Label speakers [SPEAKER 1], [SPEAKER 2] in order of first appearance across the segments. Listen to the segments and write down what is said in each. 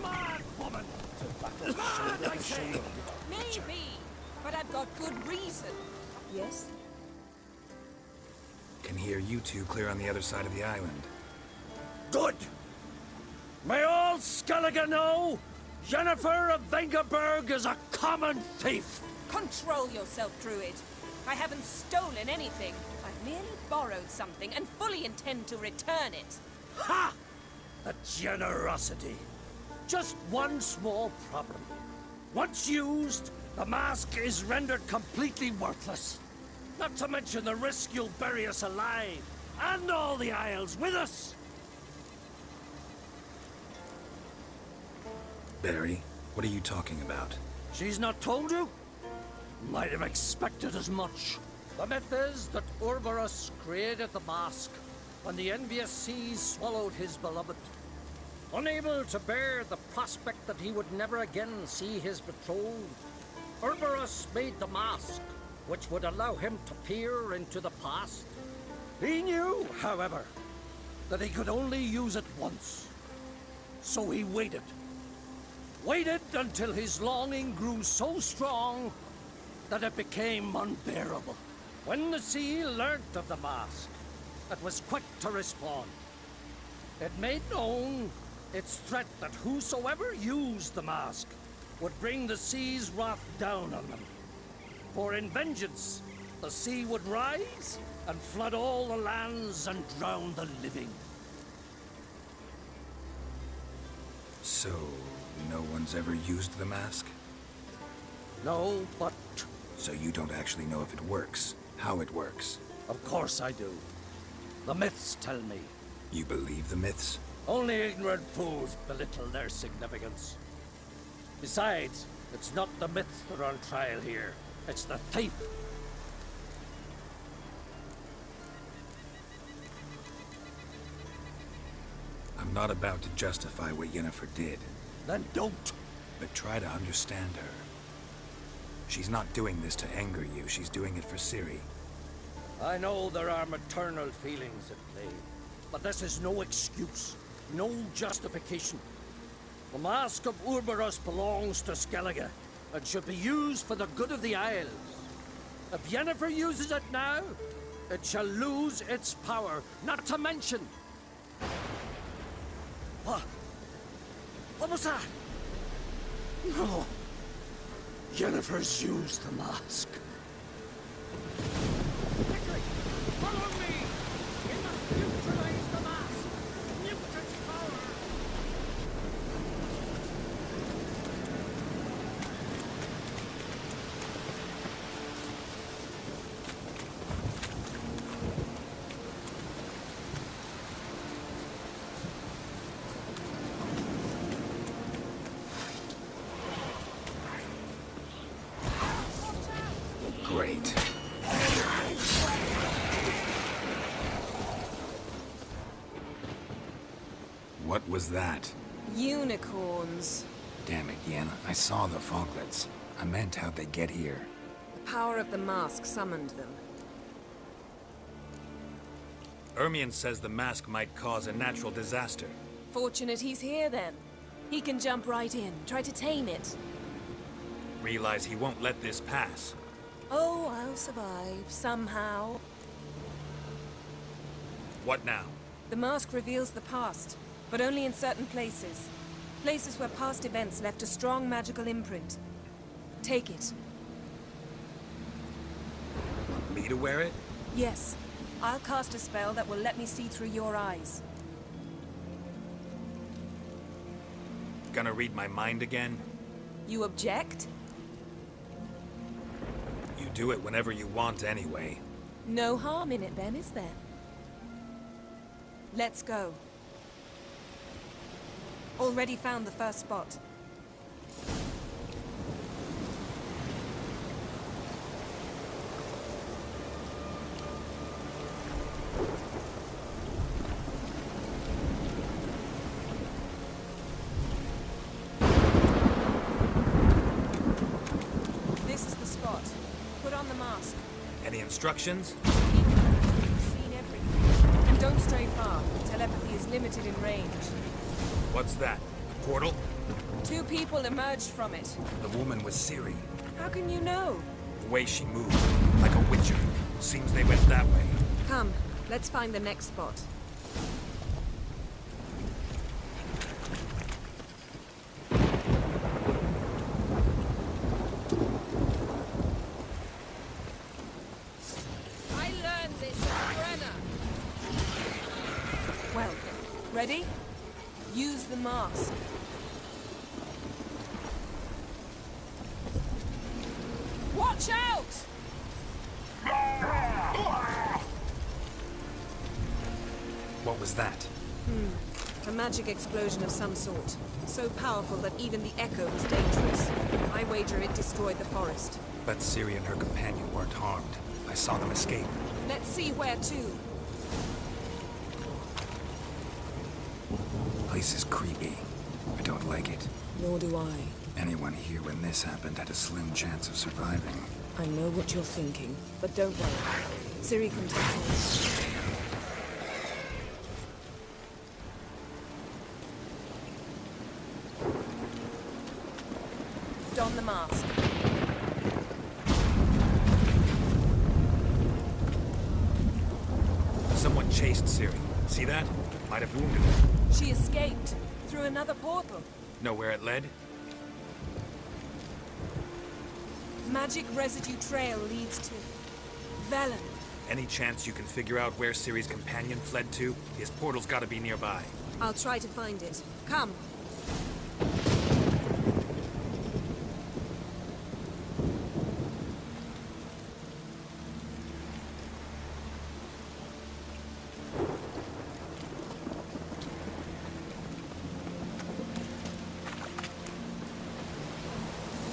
[SPEAKER 1] mad, woman! Mad, I say!
[SPEAKER 2] Maybe, but I've got good reason. Yes?
[SPEAKER 3] Can hear you two clear on the other side of the island.
[SPEAKER 1] Good! May all Skellige know, Jennifer of Vengerberg is a common thief!
[SPEAKER 2] Control yourself, Druid. I haven't stolen anything. I've merely borrowed something and fully intend to return it.
[SPEAKER 1] Ha! A generosity. Just one small problem. Once used, the mask is rendered completely worthless. Not to mention the risk you'll bury us alive, and all the Isles with us!
[SPEAKER 3] Barry, what are you talking about?
[SPEAKER 1] She's not told you? Might have expected as much. The myth is that Urberus created the mask when the envious seas swallowed his beloved. Unable to bear the prospect that he would never again see his betrothed, Urberus made the mask, which would allow him to peer into the past. He knew, however, that he could only use it once. So he waited. Waited until his longing grew so strong that it became unbearable. When the sea learnt of the mask, it was quick to respond. It made known its threat that whosoever used the mask would bring the sea's wrath down on them. For in vengeance, the sea would rise and flood all the lands and drown the living.
[SPEAKER 3] So, no one's ever used the mask?
[SPEAKER 1] No, but...
[SPEAKER 3] So you don't actually know if it works, how it works?
[SPEAKER 1] Of course I do. The myths tell me.
[SPEAKER 3] You believe the myths?
[SPEAKER 1] Only ignorant fools belittle their significance. Besides, it's not the myths that are on trial here. It's the thief.
[SPEAKER 3] I'm not about to justify what Yennefer did.
[SPEAKER 1] Then don't.
[SPEAKER 3] But try to understand her. She's not doing this to anger you, she's doing it for Ciri.
[SPEAKER 1] I know there are maternal feelings at play, but this is no excuse, no justification. The Mask of Urberus belongs to Skellige, and should be used for the good of the Isles. If Yennefer uses it now, it shall lose its power, not to mention... What? What was that? No. Yennefer's used the mask. Quickly! Follow me! We must neutralize the mask! Mutant power!
[SPEAKER 3] Great. What was that?
[SPEAKER 2] Unicorns.
[SPEAKER 3] Damn it, Yen. I saw the foglets. I meant how'd they get here?
[SPEAKER 2] The power of the mask summoned them.
[SPEAKER 3] Ermion says the mask might cause a natural disaster.
[SPEAKER 2] Fortunate he's here then. He can jump right in, try to tame it.
[SPEAKER 3] Realize he won't let this pass.
[SPEAKER 2] Oh, I'll survive, somehow.
[SPEAKER 3] What now?
[SPEAKER 2] The mask reveals the past, but only in certain places. Places where past events left a strong magical imprint. Take it.
[SPEAKER 3] Want me to wear it?
[SPEAKER 2] Yes. I'll cast a spell that will let me see through your eyes.
[SPEAKER 3] Gonna read my mind again?
[SPEAKER 2] You object?
[SPEAKER 3] You do it whenever you want anyway.
[SPEAKER 2] No harm in it then, is there? Let's go. Already found the first spot. This is the spot. Put on the mask.
[SPEAKER 3] Any instructions?
[SPEAKER 2] You've seen everything. And don't stray far. Telepathy is limited in range.
[SPEAKER 3] What's that? portal?
[SPEAKER 2] 2 people emerged from it.
[SPEAKER 3] The woman was Ciri.
[SPEAKER 2] How can you know?
[SPEAKER 3] The way she moved, like a witcher. Seems they went that way.
[SPEAKER 2] Come, let's find the next spot. I learned this at Brenner. Well, ready? Use the mask. Watch out!
[SPEAKER 3] What was that?
[SPEAKER 2] A magic explosion of some sort. So powerful that even the echo was dangerous. I wager it destroyed the forest.
[SPEAKER 3] But Ciri and her companion weren't harmed. I saw them escape.
[SPEAKER 2] Let's see where to.
[SPEAKER 3] Place is creepy. I don't like it.
[SPEAKER 2] Nor do I.
[SPEAKER 3] Anyone here when this happened had a slim chance of surviving.
[SPEAKER 2] I know what you're thinking, but don't worry. Ciri can take it. Don the mask.
[SPEAKER 3] Someone chased Ciri. See that? Might have wounded her.
[SPEAKER 2] She escaped through another portal.
[SPEAKER 3] Know where it led?
[SPEAKER 2] Magic residue trail leads to Velen.
[SPEAKER 3] Any chance you can figure out where Ciri's companion fled to? His portal's gotta be nearby.
[SPEAKER 2] I'll try to find it. Come.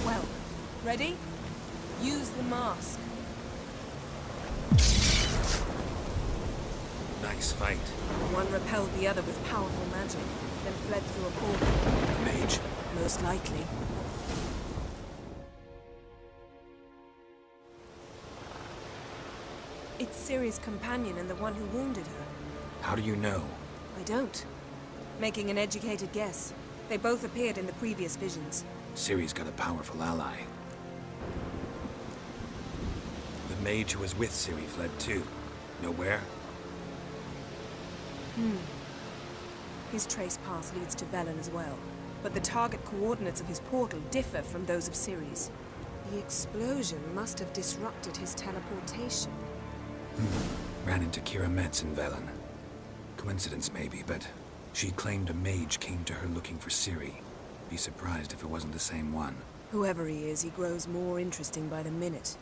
[SPEAKER 2] Well, ready? Use the mask.
[SPEAKER 3] Nice fight.
[SPEAKER 2] One repelled the other with powerful magic, then fled through a portal.
[SPEAKER 3] Mage.
[SPEAKER 2] Most likely. It's Ciri's companion and the one who wounded her.
[SPEAKER 3] How do you know?
[SPEAKER 2] I don't. Making an educated guess. They both appeared in the previous visions.
[SPEAKER 3] Ciri's got a powerful ally. The mage who was with Ciri fled too. Know where?
[SPEAKER 2] His trace path leads to Velen as well. But the target coordinates of his portal differ from those of Ciri's. The explosion must have disrupted his teleportation.
[SPEAKER 3] Ran into Kira Metz in Velen. Coincidence maybe, but she claimed a mage came to her looking for Ciri. Be surprised if it wasn't the same one.
[SPEAKER 2] Whoever he is, he grows more interesting by the minute.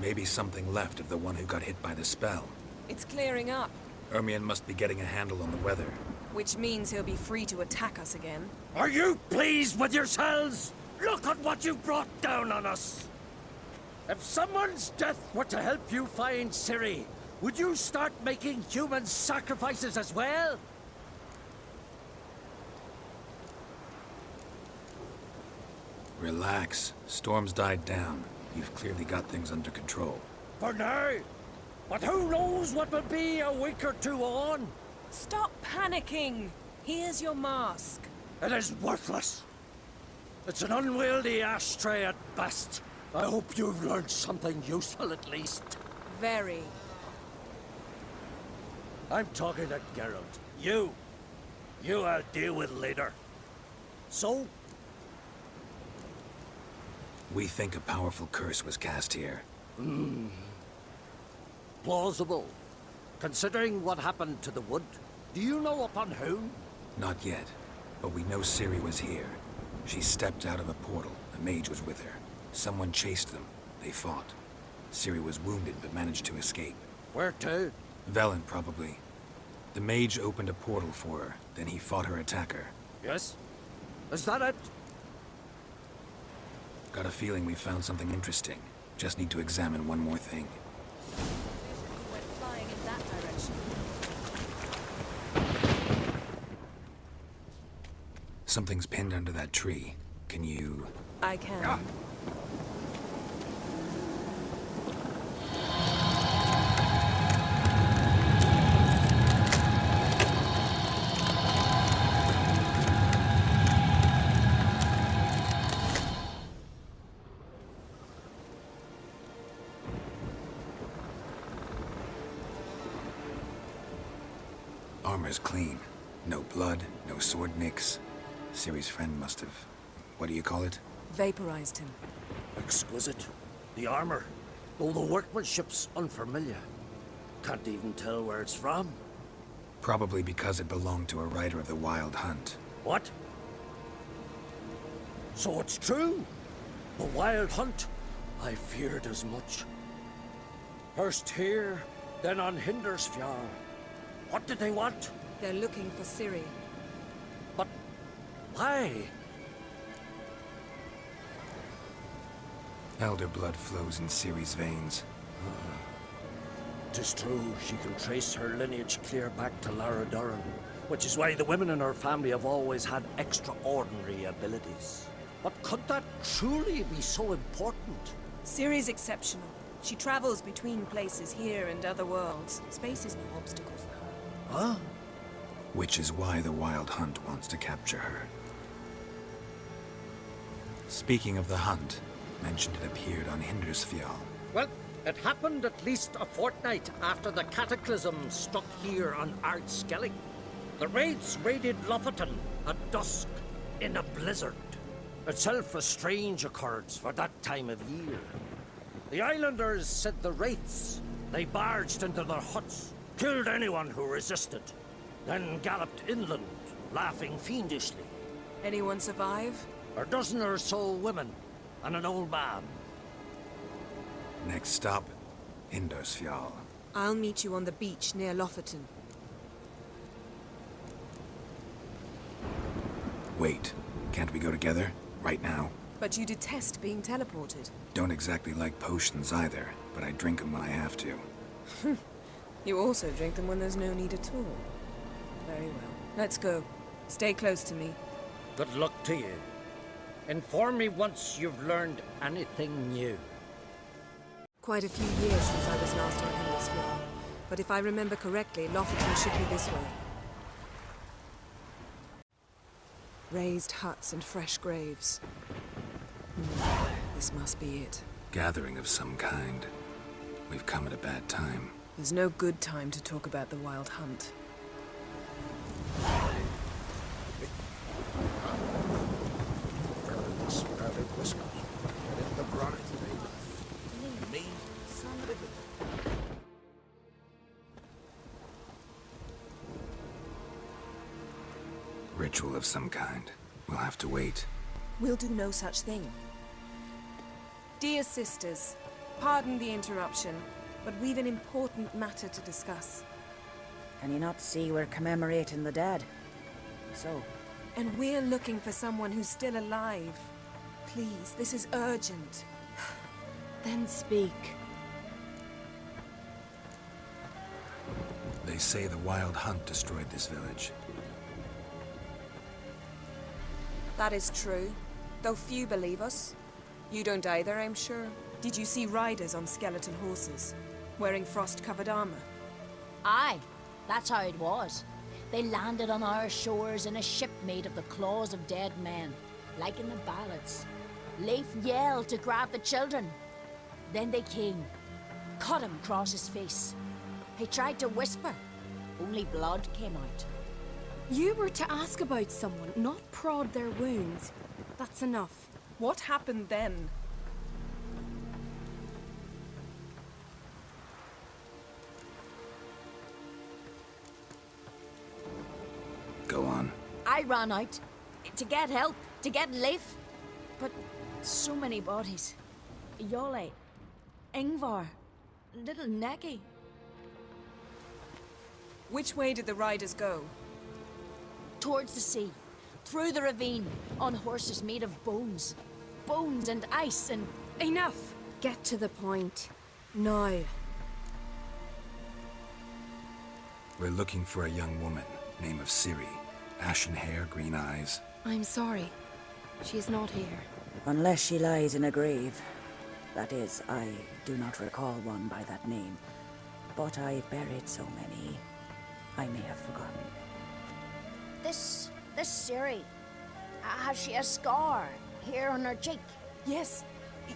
[SPEAKER 3] Maybe something left of the one who got hit by the spell.
[SPEAKER 2] It's clearing up,
[SPEAKER 3] Ermion must be getting a handle on the weather.
[SPEAKER 2] which means he'll be free to attack us again.
[SPEAKER 1] Are you pleased with yourselves? Look at what you've brought down on us! If someone's death were to help you find Ciri, would you start making human sacrifices as well?
[SPEAKER 3] Relax. Storm's died down. You've clearly got things under control.
[SPEAKER 1] For now. But who knows what will be a week or two on?
[SPEAKER 2] Stop panicking! Here's your mask.
[SPEAKER 1] It is worthless. It's an unwieldy ashtray at best. I hope you've learned something useful at least.
[SPEAKER 2] Very.
[SPEAKER 1] I'm talking to Geralt. You I'll deal with later. So,
[SPEAKER 3] We think a powerful curse was cast here.
[SPEAKER 1] plausible. Considering what happened to the wood, do you know upon whom?
[SPEAKER 3] Not yet, but we know Ciri was here. She stepped out of a portal. A mage was with her. Someone chased them. They fought. Ciri was wounded but managed to escape.
[SPEAKER 1] Where to?
[SPEAKER 3] Velen, probably. The mage opened a portal for her, then he fought her attacker.
[SPEAKER 1] Yes? Is that it?
[SPEAKER 3] Got a feeling we found something interesting. Just need to examine one more thing.
[SPEAKER 2] Went flying in that direction.
[SPEAKER 3] Something's pinned under that tree. Can you...
[SPEAKER 2] I can.
[SPEAKER 3] Armor's clean. No blood, no sword nicks. Ciri's friend must have... what do you call it?
[SPEAKER 2] Vaporized him.
[SPEAKER 1] Exquisite. The armor, though the workmanship's unfamiliar. Can't even tell where it's from.
[SPEAKER 3] Probably because it belonged to a rider of the Wild Hunt.
[SPEAKER 1] What? So it's true? The Wild Hunt? I feared as much. First here, then on Hindersfjall. What did they want?
[SPEAKER 2] They're looking for Ciri.
[SPEAKER 1] But why?
[SPEAKER 3] Elder blood flows in Ciri's veins.
[SPEAKER 1] 'Tis true, she can trace her lineage clear back to Lara Duran, which is why the women in her family have always had extraordinary abilities. But could that truly be so important?
[SPEAKER 2] Ciri's exceptional. She travels between places here and other worlds. Space is no obstacle for her.
[SPEAKER 1] Huh?
[SPEAKER 3] Which is why the Wild Hunt wants to capture her. Speaking of the hunt, mentioned it appeared on Hindersfjall.
[SPEAKER 1] Well, it happened at least a fortnight after the cataclysm struck here on Skellige. The raids raided Lofoten at dusk in a blizzard. Itself a strange occurrence for that time of year. The islanders said the wraiths. They barged into their huts, killed anyone who resisted, then galloped inland, laughing fiendishly.
[SPEAKER 2] Anyone survive?
[SPEAKER 1] A dozen or so women and an old man.
[SPEAKER 3] Next stop, Hindersfjall.
[SPEAKER 2] I'll meet you on the beach near Lofoten.
[SPEAKER 3] Wait, can't we go together? Right now?
[SPEAKER 2] But you detest being teleported.
[SPEAKER 3] Don't exactly like potions either, but I drink them when I have to.
[SPEAKER 2] You also drink them when there's no need at all. Very well. Let's go. Stay close to me.
[SPEAKER 1] Good luck to you. Inform me once you've learned anything new.
[SPEAKER 2] Quite a few years since I was last on Hindersfjall. But if I remember correctly, Lofoten should be this way. Raised huts and fresh graves. This must be it.
[SPEAKER 3] Gathering of some kind. We've come at a bad time.
[SPEAKER 2] There's no good time to talk about the Wild Hunt.
[SPEAKER 3] Ritual of some kind. We'll have to wait.
[SPEAKER 2] We'll do no such thing. Dear sisters, pardon the interruption, but we've an important matter to discuss.
[SPEAKER 4] Can you not see we're commemorating the dead? So?
[SPEAKER 2] And we're looking for someone who's still alive. Please, this is urgent. Then speak.
[SPEAKER 3] They say the Wild Hunt destroyed this village.
[SPEAKER 2] That is true, though few believe us. You don't either, I'm sure. Did you see riders on skeleton horses, wearing frost-covered armor?
[SPEAKER 5] Aye, that's how it was. They landed on our shores in a ship made of the claws of dead men, like in the ballads. Leif yelled to grab the children. Then they came, cut him across his face. He tried to whisper, only blood came out.
[SPEAKER 6] You were to ask about someone, not prod their wounds. That's enough.
[SPEAKER 2] What happened then?
[SPEAKER 3] Go on.
[SPEAKER 5] I ran out to get help, to get Leif. But so many bodies. Yole, Ingvar, little Necky.
[SPEAKER 2] Which way did the riders go?
[SPEAKER 5] Towards the sea, through the ravine, on horses made of bones. Bones and ice and...
[SPEAKER 6] Enough! Get to the point. Now.
[SPEAKER 3] We're looking for a young woman, name of Ciri. Ashen hair, green eyes.
[SPEAKER 6] I'm sorry. She is not here.
[SPEAKER 4] Unless she lies in a grave. That is, I do not recall one by that name. But I've buried so many, I may have forgotten.
[SPEAKER 5] This Ciri, has she a scar here on her cheek?
[SPEAKER 2] Yes.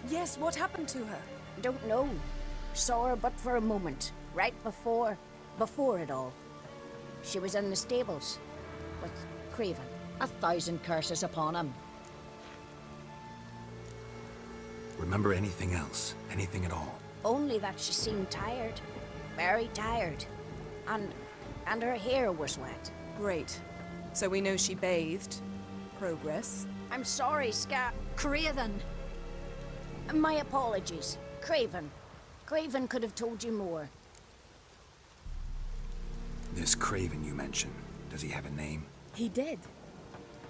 [SPEAKER 2] Yes, what happened to her?
[SPEAKER 5] Don't know. Saw her but for a moment, right before it all. She was in the stables with Craven. 1,000 curses upon him.
[SPEAKER 3] Remember anything else? Anything at all?
[SPEAKER 5] Only that she seemed tired. Very tired. And her hair was wet.
[SPEAKER 2] Great. So we know she bathed. Progress.
[SPEAKER 5] I'm sorry,
[SPEAKER 6] Craven!
[SPEAKER 5] My apologies. Craven. Craven could have told you more.
[SPEAKER 3] This Craven you mentioned, does he have a name?
[SPEAKER 6] He did.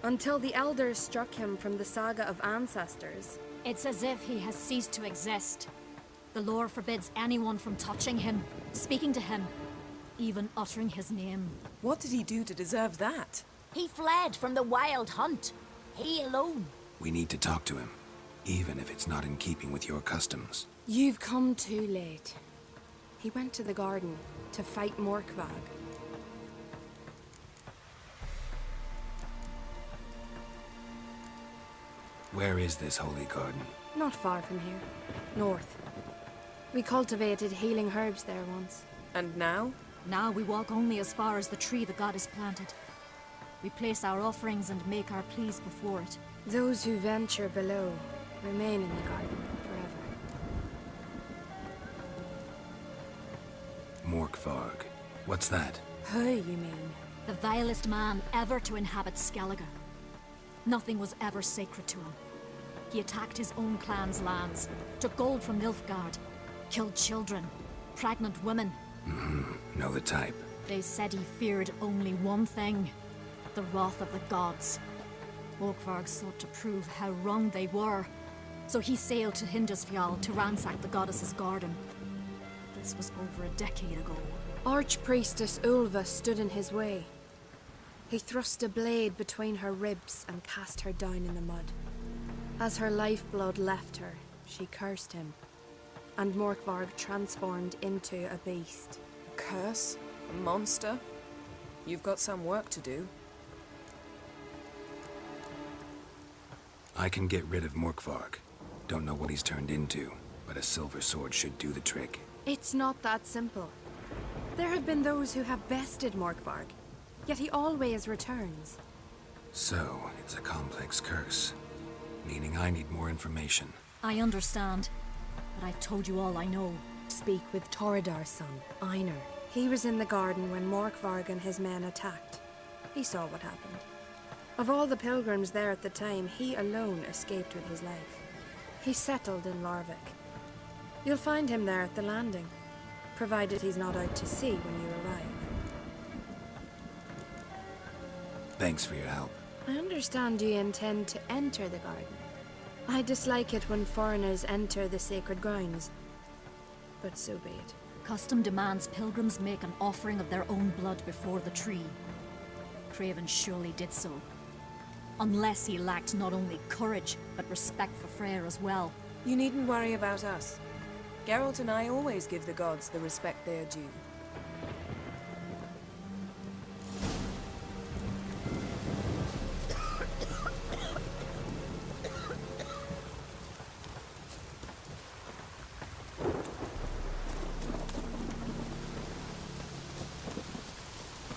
[SPEAKER 6] Until the elders struck him from the saga of ancestors.
[SPEAKER 7] It's as if he has ceased to exist. The lore forbids anyone from touching him, speaking to him, even uttering his name.
[SPEAKER 2] What did he do to deserve that?
[SPEAKER 5] He fled from the wild hunt. He alone.
[SPEAKER 3] We need to talk to him, even if it's not in keeping with your customs.
[SPEAKER 6] You've come too late. He went to the garden to fight Morkvag.
[SPEAKER 3] Where is this holy garden?
[SPEAKER 6] Not far from here. North. We cultivated healing herbs there once.
[SPEAKER 2] And now?
[SPEAKER 7] Now we walk only as far as the tree the goddess planted. We place our offerings and make our pleas before it.
[SPEAKER 6] Those who venture below remain in the garden forever.
[SPEAKER 3] Morkvarg. What's that?
[SPEAKER 6] Who, you mean?
[SPEAKER 7] The vilest man ever to inhabit Skellige. Nothing was ever sacred to him. He attacked his own clan's lands, took gold from Nilfgaard, killed children, pregnant women.
[SPEAKER 3] Know the type.
[SPEAKER 7] They said he feared only one thing, the wrath of the gods. Morkvarg sought to prove how wrong they were, so he sailed to Hindisfjall to ransack the goddess's garden. This was over a decade ago.
[SPEAKER 6] Archpriestess Ulva stood in his way. He thrust a blade between her ribs and cast her down in the mud. As her lifeblood left her, she cursed him, and Morkvarg transformed into a beast.
[SPEAKER 2] A curse? A monster? You've got some work to do.
[SPEAKER 3] I can get rid of Morkvarg. Don't know what he's turned into, but a silver sword should do the trick.
[SPEAKER 6] It's not that simple. There have been those who have bested Morkvarg, yet he always returns.
[SPEAKER 3] So, it's a complex curse. Meaning I need more information.
[SPEAKER 7] I understand, but I've told you all I know.
[SPEAKER 6] Speak with Torridar's son, Einar. He was in the garden when Morkvarg and his men attacked. He saw what happened. Of all the pilgrims there at the time, he alone escaped with his life. He settled in Larvik. You'll find him there at the landing, provided he's not out to sea when you arrive.
[SPEAKER 3] Thanks for your help.
[SPEAKER 6] I understand you intend to enter the garden. I dislike it when foreigners enter the sacred grounds, but so be it.
[SPEAKER 7] Custom demands pilgrims make an offering of their own blood before the tree. Craven surely did so. Unless he lacked not only courage, but respect for Freyr as well.
[SPEAKER 2] You needn't worry about us. Geralt and I always give the gods the respect they are due.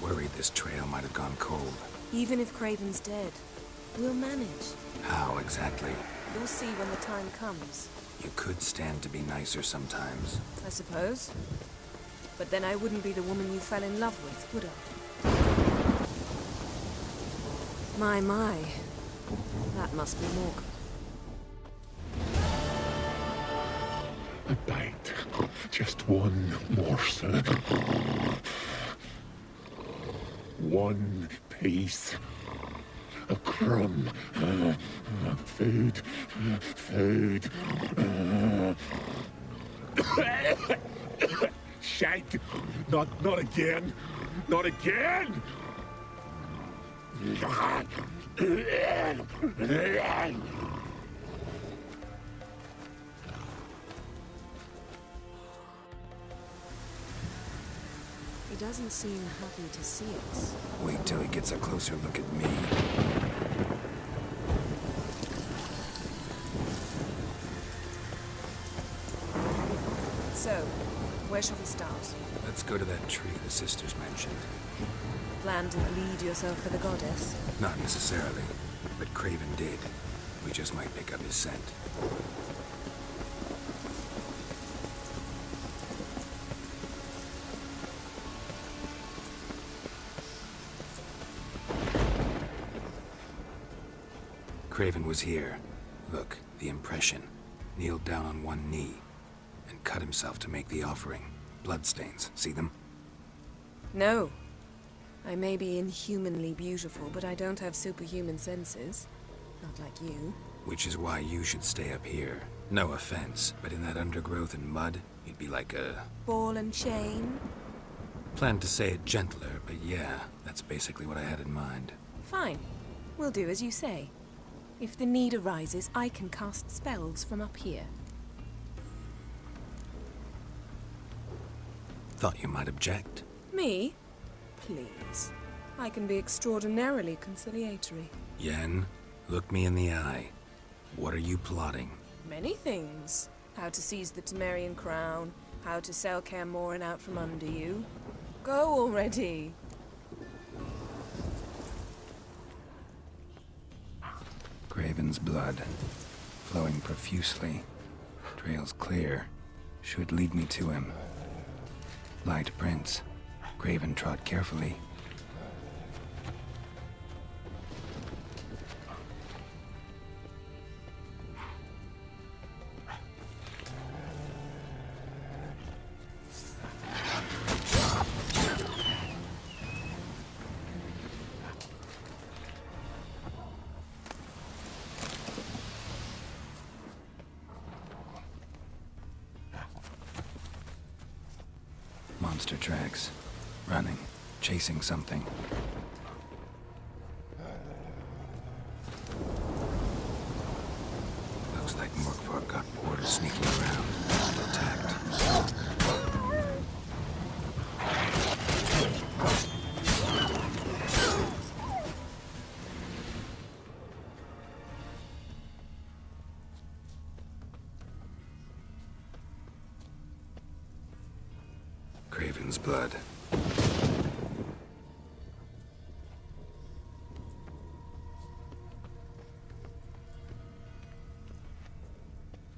[SPEAKER 3] Worried this trail might have gone cold.
[SPEAKER 2] Even if Craven's dead, we'll manage.
[SPEAKER 3] How exactly?
[SPEAKER 2] You'll see when the time comes.
[SPEAKER 3] You could stand to be nicer sometimes.
[SPEAKER 2] I suppose. But then I wouldn't be the woman you fell in love with, would I? My. That must be Mork.
[SPEAKER 8] A bite. Just one morsel. One piece. A crumb. Food. Food. Shank. Not again. Not again.
[SPEAKER 2] He doesn't seem happy to see us.
[SPEAKER 3] Wait till he gets a closer look at me.
[SPEAKER 2] So, where shall we start?
[SPEAKER 3] Let's go to that tree the sisters mentioned.
[SPEAKER 2] plan to bleed yourself for the goddess?
[SPEAKER 3] Not necessarily, but Craven did. We just might pick up his scent. Craven was here. Look, the impression. Kneeled down on one knee and cut himself to make the offering. Bloodstains, see them?
[SPEAKER 2] No. I may be inhumanly beautiful, but I don't have superhuman senses. Not like you.
[SPEAKER 3] Which is why you should stay up here. No offense, but in that undergrowth and mud, you'd be like a...
[SPEAKER 2] ball and chain?
[SPEAKER 3] Planned to say it gentler, but yeah, that's basically what I had in mind.
[SPEAKER 2] Fine. We'll do as you say. If the need arises, I can cast spells from up here.
[SPEAKER 3] Thought you might object.
[SPEAKER 2] Me? Please. I can be extraordinarily conciliatory.
[SPEAKER 3] Yen, look me in the eye. What are you plotting?
[SPEAKER 2] Many things. How to seize the Temerian crown, how to sell Kaer Morhen out from under you. Go already!
[SPEAKER 3] Craven's blood, flowing profusely. Trails clear. Should lead me to him. Light prints. Craven trod carefully. Monster tracks. Running. Chasing something. Looks like Morkvark got bored of sneaking around and attacked. Craven's blood.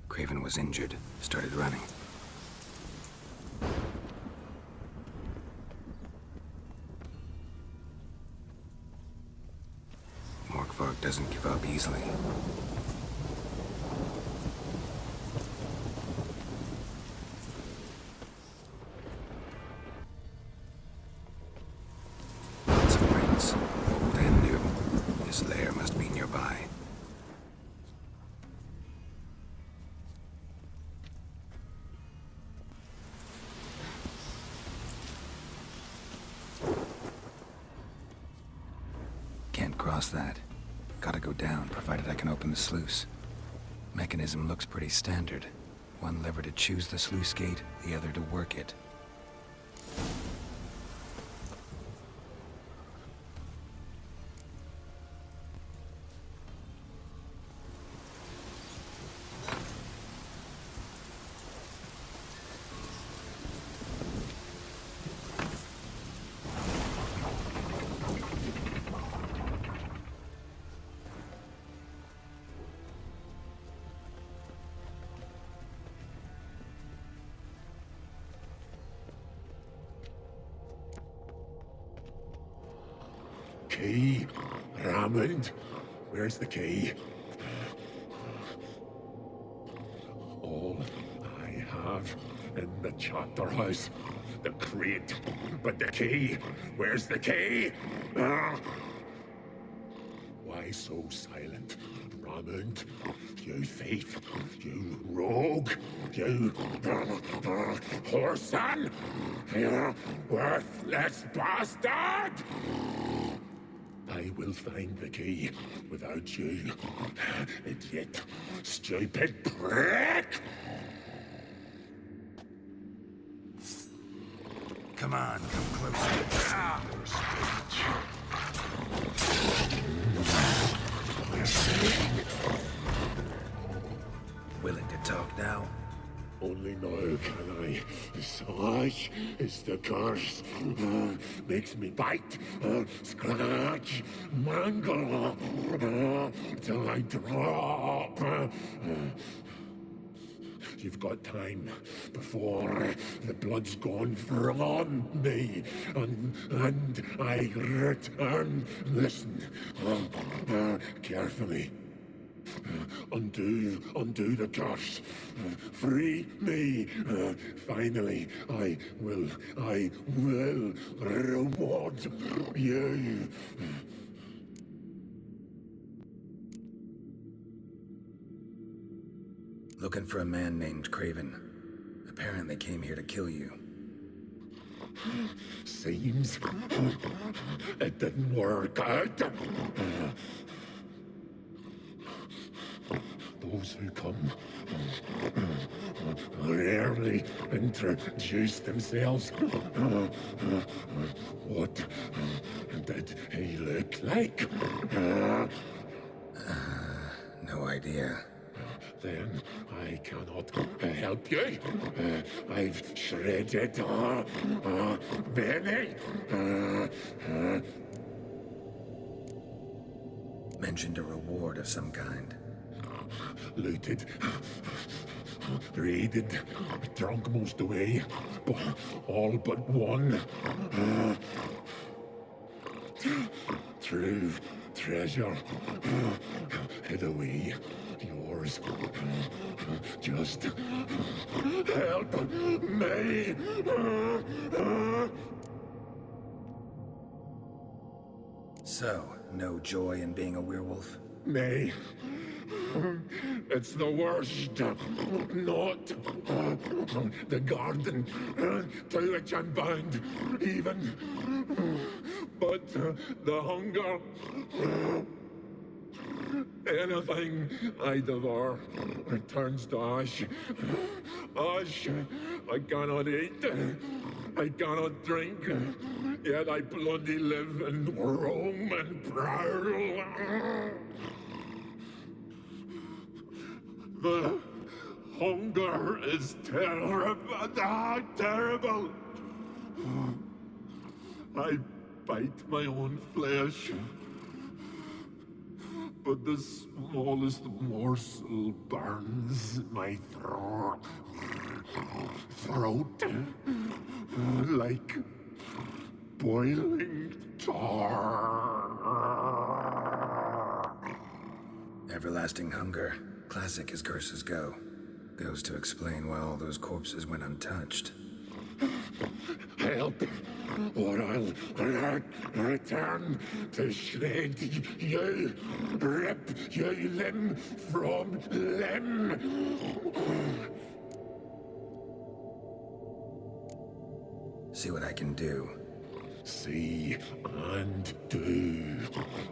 [SPEAKER 3] Craven was injured, started running. Morkvark doesn't give up easily. Lots of prints, old and new. His lair must be nearby. Can't cross that. Gotta go down, provided I can open the sluice. Mechanism looks pretty standard. One lever to choose the sluice gate, the other to work it.
[SPEAKER 8] Key? Raymond? Where's the key? All I have in the chapter house. The crate. But the key? Where's the key? Why so silent? Raymond? You thief. You rogue. You whoreson. You worthless bastard! I will find the key without you, idiot, stupid prick!
[SPEAKER 3] Come on, come closer. Willing to talk now?
[SPEAKER 8] Only now can I Such is the curse. Makes me bite, scratch, mangle, till I drop. You've got time before the blood's gone from me, and I return. Listen, carefully. Undo the curse. Free me. Finally, I will reward you.
[SPEAKER 3] Looking for a man named Craven. Apparently came here to kill you.
[SPEAKER 8] Seems it didn't work out. Those who come rarely introduce themselves. What did he look like?
[SPEAKER 3] No idea.
[SPEAKER 8] Then I cannot help you. I've shredded many.
[SPEAKER 3] Mentioned a reward of some kind.
[SPEAKER 8] Looted, raided, drunk most away, but all but one. True treasure hid away. Yours. Just help me.
[SPEAKER 3] So, no joy in being a werewolf?
[SPEAKER 8] Nay. It's the worst. Not the garden to which I'm bound, even. But the hunger. Anything I devour turns to ash. Ash I cannot eat. I cannot drink. Yet I bloody live and roam and prowl. The hunger is terrible. I bite my own flesh, but the smallest morsel burns my throat like boiling tar.
[SPEAKER 3] Everlasting hunger. Classic as curses go. Goes to explain why all those corpses went untouched.
[SPEAKER 8] Help, or I'll return to shred you, rip you limb from limb.
[SPEAKER 3] See what I can do.
[SPEAKER 8] See and do,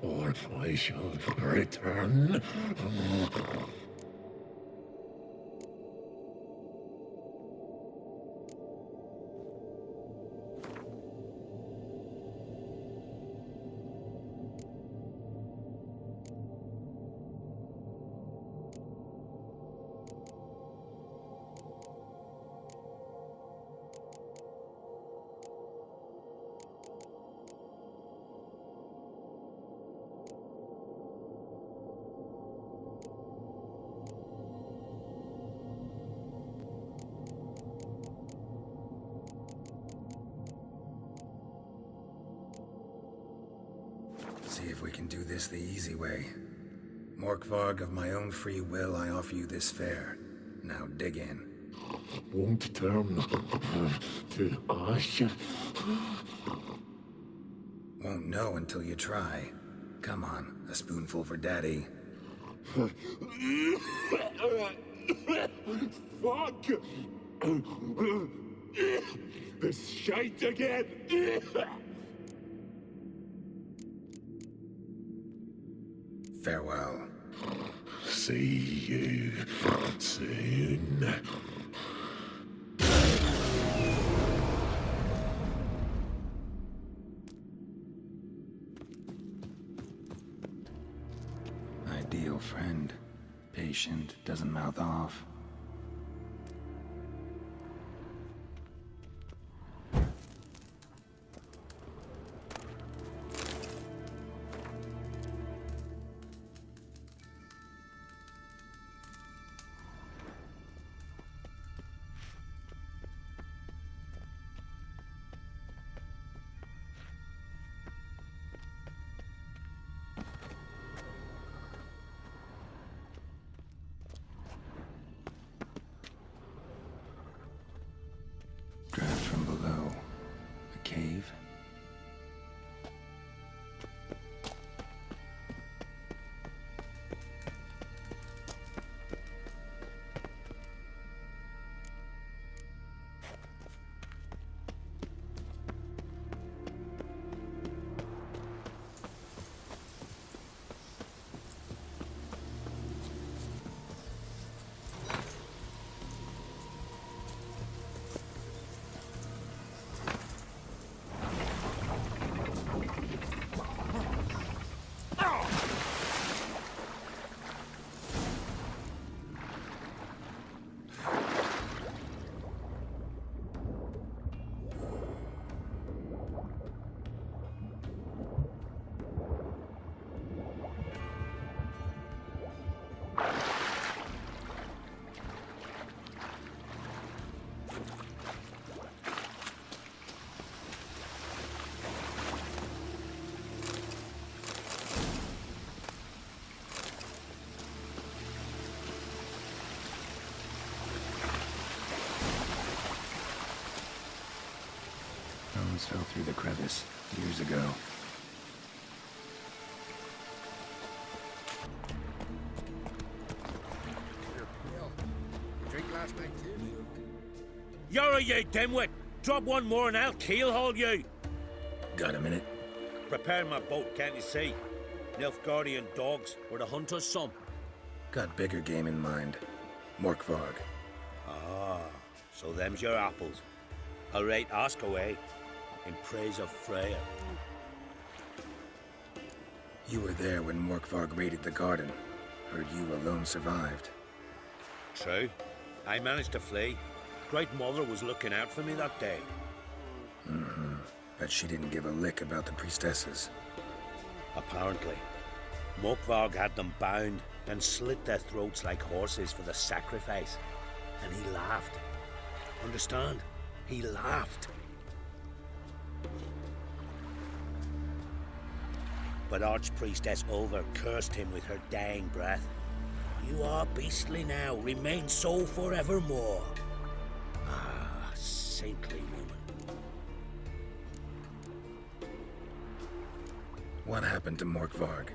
[SPEAKER 8] or I shall return.
[SPEAKER 3] See if we can do this the easy way. Morkvarg, of my own free will, I offer you this fare. Now dig in.
[SPEAKER 8] Won't turn to ash.
[SPEAKER 3] Won't know until you try. Come on, a spoonful for Daddy.
[SPEAKER 8] Fuck! This shite again!
[SPEAKER 3] Farewell.
[SPEAKER 8] See you soon.
[SPEAKER 3] Ideal friend. Patient, doesn't mouth off. fell through the crevice years ago.
[SPEAKER 9] Drink last night too?
[SPEAKER 1] You're you dimwit! Drop one more and I'll keelhaul you!
[SPEAKER 3] Got a minute?
[SPEAKER 1] Prepare my boat, can't you see? Nilfgaardian dogs were to hunt us some.
[SPEAKER 3] Got bigger game in mind. Morkvarg.
[SPEAKER 1] Ah, so them's your apples. All right, ask away. In praise of Freya.
[SPEAKER 3] You were there when Morkvarg raided the garden. Heard you alone survived.
[SPEAKER 1] True. I managed to flee. Great Mother was looking out for me that day.
[SPEAKER 3] Mm-hmm. But she didn't give a lick about the priestesses.
[SPEAKER 1] Apparently. Morkvarg had them bound and slit their throats like horses for the sacrifice. And he laughed. Understand? He laughed. But Archpriestess Ulver cursed him with her dying breath. You are beastly now, remain so forevermore. Ah, saintly woman.
[SPEAKER 3] What happened to Morkvarg?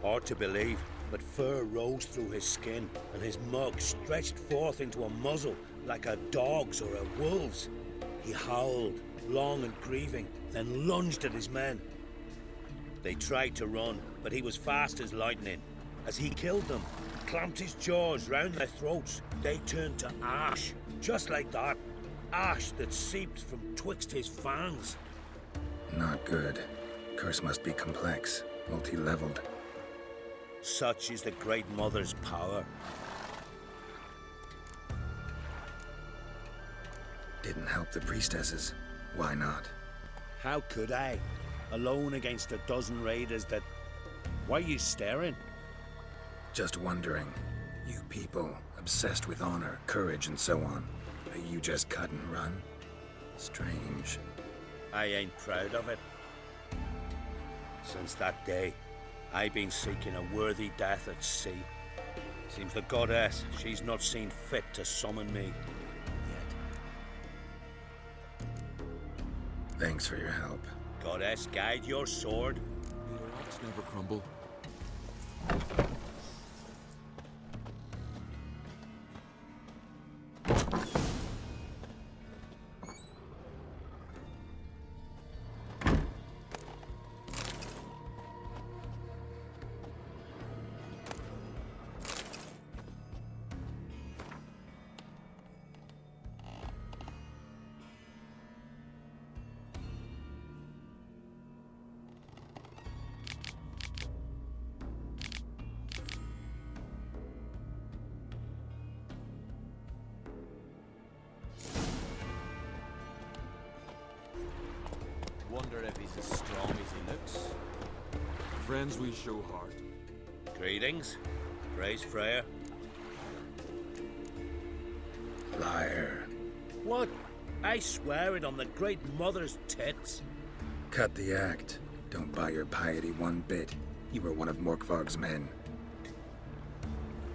[SPEAKER 1] Hard to believe, but fur rose through his skin, and his mug stretched forth into a muzzle like a dog's or a wolf's. He howled, long and grieving, then lunged at his men. They tried to run, but he was fast as lightning. As he killed them, clamped his jaws round their throats, they turned to ash, just like that. Ash that seeped from twixt his fangs.
[SPEAKER 3] Not good. Curse must be complex, multi-leveled.
[SPEAKER 1] Such is the Great Mother's power.
[SPEAKER 3] Didn't help the priestesses. Why not?
[SPEAKER 1] How could I? Alone against a dozen raiders that... Why are you staring?
[SPEAKER 3] Just wondering. You people, obsessed with honor, courage, and so on. Are you just cut and run? Strange.
[SPEAKER 1] I ain't proud of it. Since that day, I've been seeking a worthy death at sea. Seems the goddess, she's not seen fit to summon me yet.
[SPEAKER 3] Thanks for your help.
[SPEAKER 1] Goddess, guide your sword.
[SPEAKER 9] May the rocks never crumble.
[SPEAKER 10] Wonder if he's as strong as he looks.
[SPEAKER 9] Friends we show heart.
[SPEAKER 1] Greetings. Praise Freya.
[SPEAKER 3] Liar.
[SPEAKER 1] What? I swear it on the Great Mother's tits.
[SPEAKER 3] Cut the act. Don't buy your piety one bit. You were one of Morkvarg's men.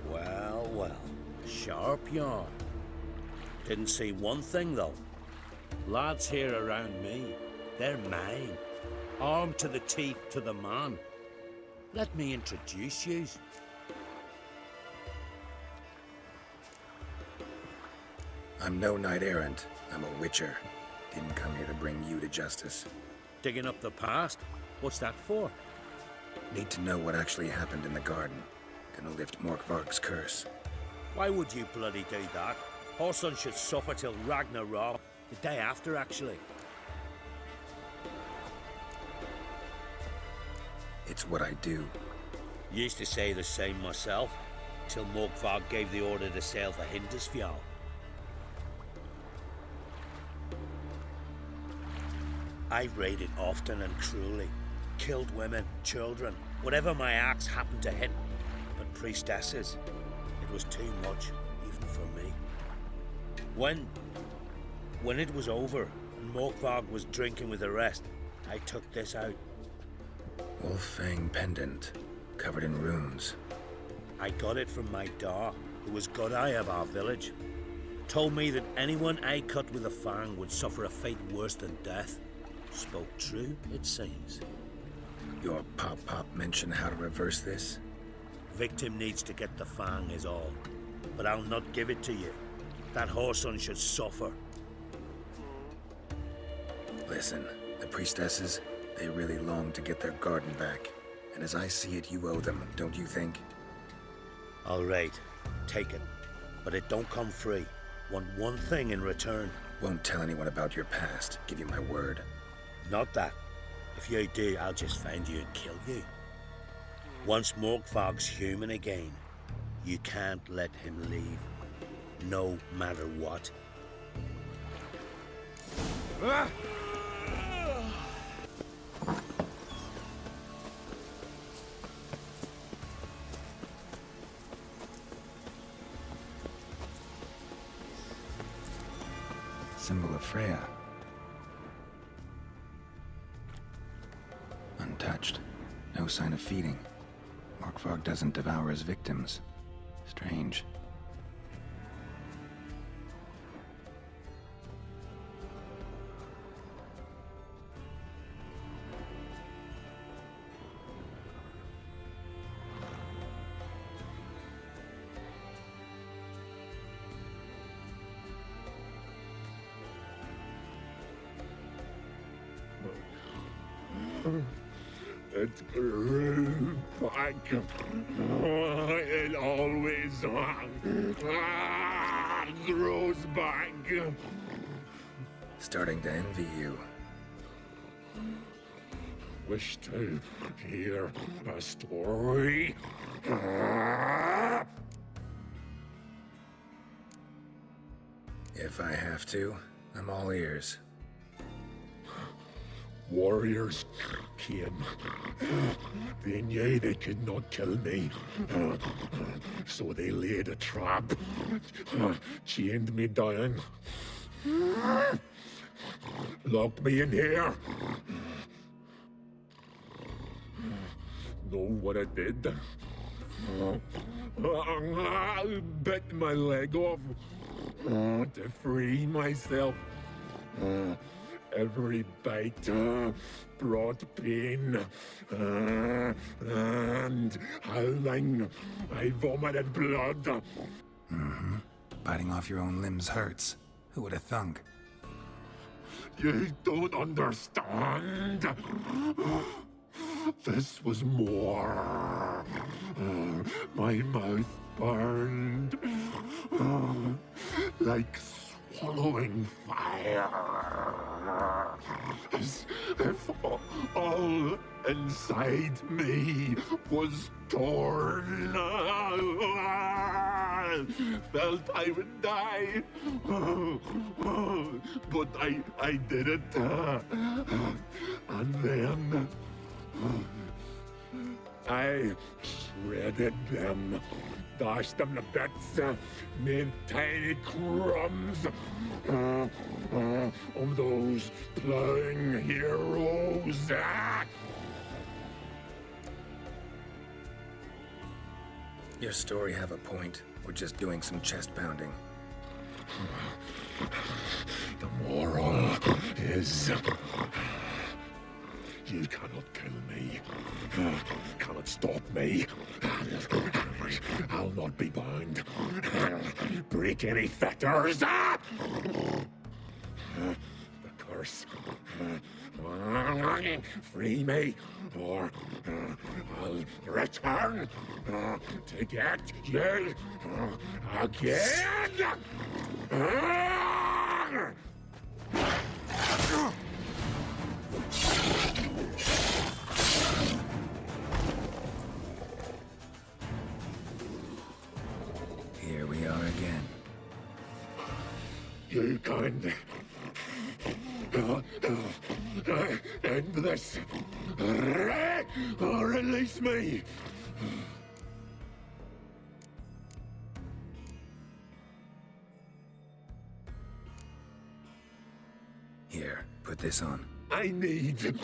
[SPEAKER 1] Well, well. Sharp yarn. Didn't see one thing, though. Lads here around me, they're mine. Armed to the teeth to the man. Let me introduce yous.
[SPEAKER 3] I'm no knight-errant. I'm a witcher. Didn't come here to bring you to justice.
[SPEAKER 1] Digging up the past? What's that for?
[SPEAKER 3] Need to know what actually happened in the garden. Gonna lift Morkvarg's curse.
[SPEAKER 1] Why would you bloody do that? Our son should suffer till Ragnarok. The day after, actually.
[SPEAKER 3] It's what I do.
[SPEAKER 1] Used to say the same myself, till Morkvarg gave the order to sail for Hindisfjall. I've raided often and cruelly, killed women, children, whatever my axe happened to hit. But priestesses, it was too much, even for me. When it was over, and Morkvarg was drinking with the rest, I took this out.
[SPEAKER 3] Wolf-fang pendant, covered in runes.
[SPEAKER 1] I got it from my da, who was Godai of our village. Told me that anyone I cut with a fang would suffer a fate worse than death.
[SPEAKER 11] Spoke true, it seems.
[SPEAKER 3] Your pop-pop mention how to reverse this?
[SPEAKER 11] Victim needs to get the fang is all. But I'll not give it to you. That whoreson should suffer.
[SPEAKER 3] Listen, the priestesses, they really long to get their garden back. And as I see it, you owe them, don't you think?
[SPEAKER 11] All right, take it. But it don't come free. Want one thing in return.
[SPEAKER 3] Won't tell anyone about your past, give you my word.
[SPEAKER 11] Not that. If you do, I'll just find you and kill you. Once Morkvarg's human again, you can't let him leave. No matter what.
[SPEAKER 3] Symbol of Freya. Untouched. No sign of feeding. Morkvarg doesn't devour his victims. Strange.
[SPEAKER 8] It grew back. It always grows back.
[SPEAKER 3] Starting to envy you.
[SPEAKER 8] Wish to hear a story.
[SPEAKER 3] If I have to, I'm all ears.
[SPEAKER 8] Warriors came. They knew they could not kill me. So they laid a trap. Chained me down. Locked me in here. Know what I did? I bit my leg off to free myself. Every bite brought pain, and howling, I vomited blood.
[SPEAKER 3] Mm-hmm. Biting off your own limbs hurts. Who would have thunk?
[SPEAKER 8] You don't understand. This was more. My mouth burned like swallowing fire. As if all inside me was torn. Felt I would die. But I did it. And then I shredded them. Dashed them to bits, made tiny crumbs of those plowing heroes.
[SPEAKER 3] Your story have a point. We're just doing some chest pounding.
[SPEAKER 8] The moral is... You cannot kill me. Cannot stop me. I'll not be bound. Break any fetters. The curse. Free me, or I'll return to get you again.
[SPEAKER 3] Here we are again.
[SPEAKER 8] You can end this. Release me.
[SPEAKER 3] Here, put this on.
[SPEAKER 8] I need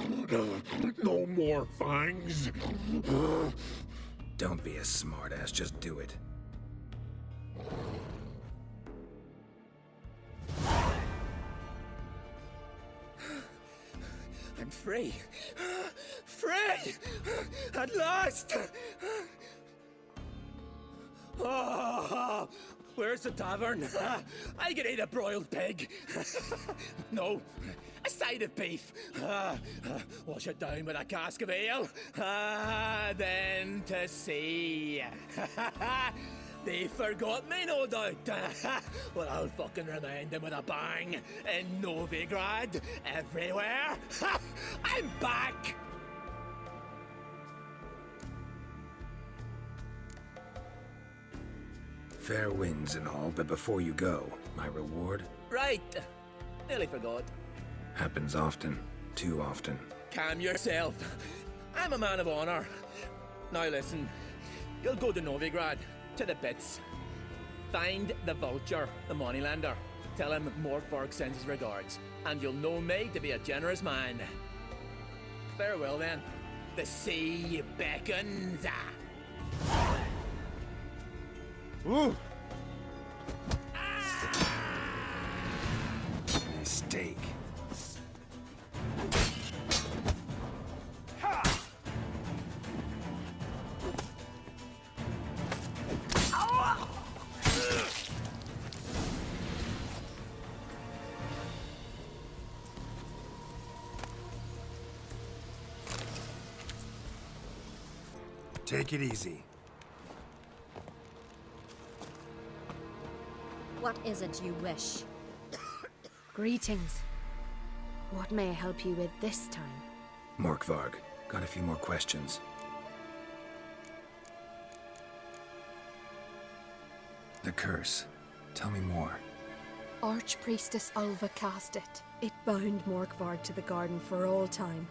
[SPEAKER 8] no more fangs.
[SPEAKER 3] Don't be a smartass, just do it.
[SPEAKER 12] free! Free! At last! Oh, where's the tavern? I can eat a broiled pig. No, a side of beef. Wash it down with a cask of ale. Then to sea. They forgot me, no doubt. Well, I'll fucking remind them with a bang. In Novigrad, everywhere. I'm back!
[SPEAKER 3] Fair winds and all, but before you go, my reward?
[SPEAKER 12] Right. Nearly forgot.
[SPEAKER 3] Happens often. Too often.
[SPEAKER 12] Calm yourself. I'm a man of honor. Now listen. You'll go to Novigrad. To the bits. Find the vulture, the moneylender. Tell him Morkvarg sends his regards. And you'll know me to be a generous man. Farewell then. The sea beckons.
[SPEAKER 3] Woo! Mistake. Take it easy.
[SPEAKER 7] What is it you wish?
[SPEAKER 6] Greetings. What may I help you with this time?
[SPEAKER 3] Morkvarg, got a few more questions. The curse. Tell me more.
[SPEAKER 6] Archpriestess Ulva cast it. It bound Morkvarg to the garden for all time.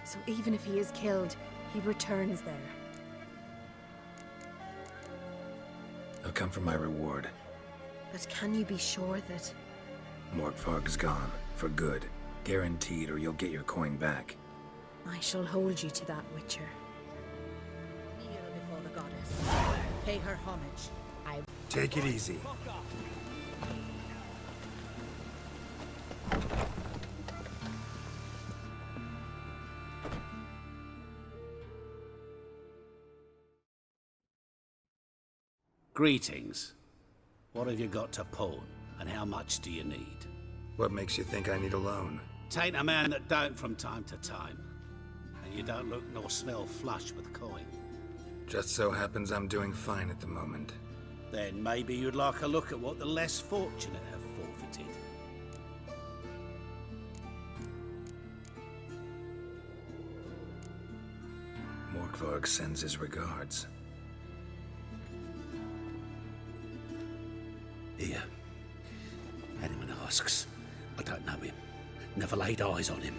[SPEAKER 6] So even if he is killed, he returns there.
[SPEAKER 3] I'll come for my reward.
[SPEAKER 6] But can you be sure that...
[SPEAKER 3] Morkvarg's gone. For good. Guaranteed, or you'll get your coin back.
[SPEAKER 6] I shall hold you to that, Witcher.
[SPEAKER 5] Kneel before the goddess. Pay her homage.
[SPEAKER 3] Take it easy.
[SPEAKER 13] Greetings. What have you got to pawn, and how much do you need?
[SPEAKER 3] What makes you think I need a loan?
[SPEAKER 13] Tain't a man that don't from time to time. And you don't look nor smell flush with coin.
[SPEAKER 3] Just so happens I'm doing fine at the moment.
[SPEAKER 13] Then maybe you'd like a look at what the less fortunate have forfeited.
[SPEAKER 3] Morkvarg sends his regards.
[SPEAKER 13] Here. Anyone asks, I don't know him. Never laid eyes on him.